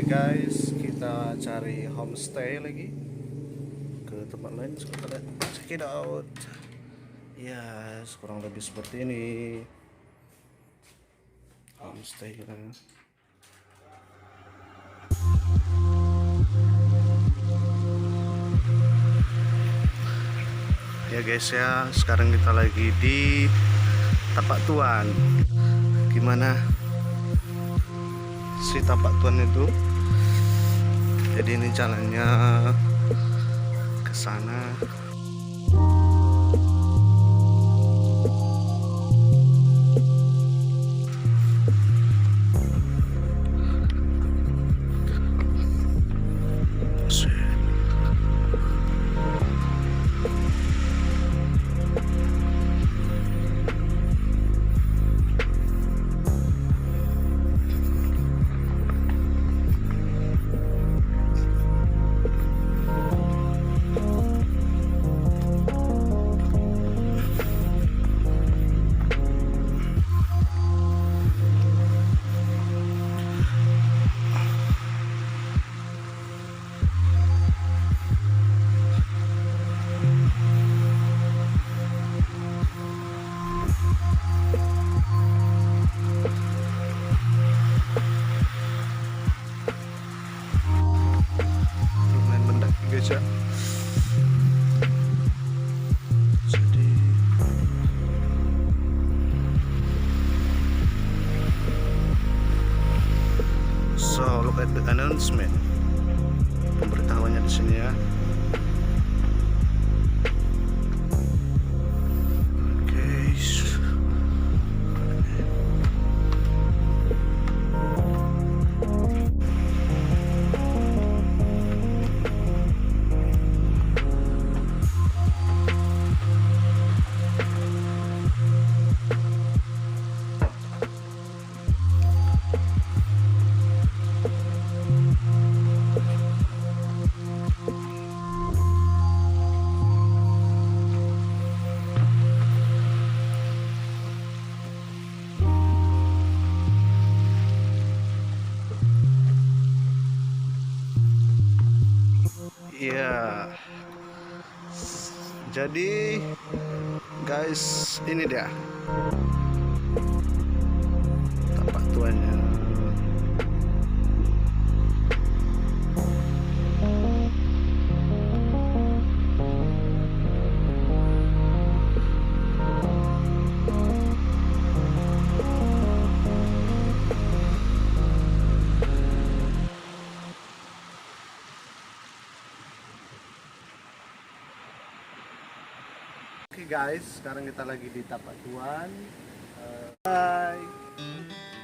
Guys, kita cari homestay lagi ke tempat lain. Kita check it out. Ya, kurang lebih seperti ini homestay kita. Ya guys ya, sekarang kita lagi di Tapak Tuan. Gimana si Tapak Tuan itu? Jadi ini jalannya ke sana. Jadi so look at the announcement, pemberitahuannya di sini ya. Iya. Jadi guys, ini dia tapak tuanya. lagi guys. Sekarang kita lagi di Tapak Tuan. Bye.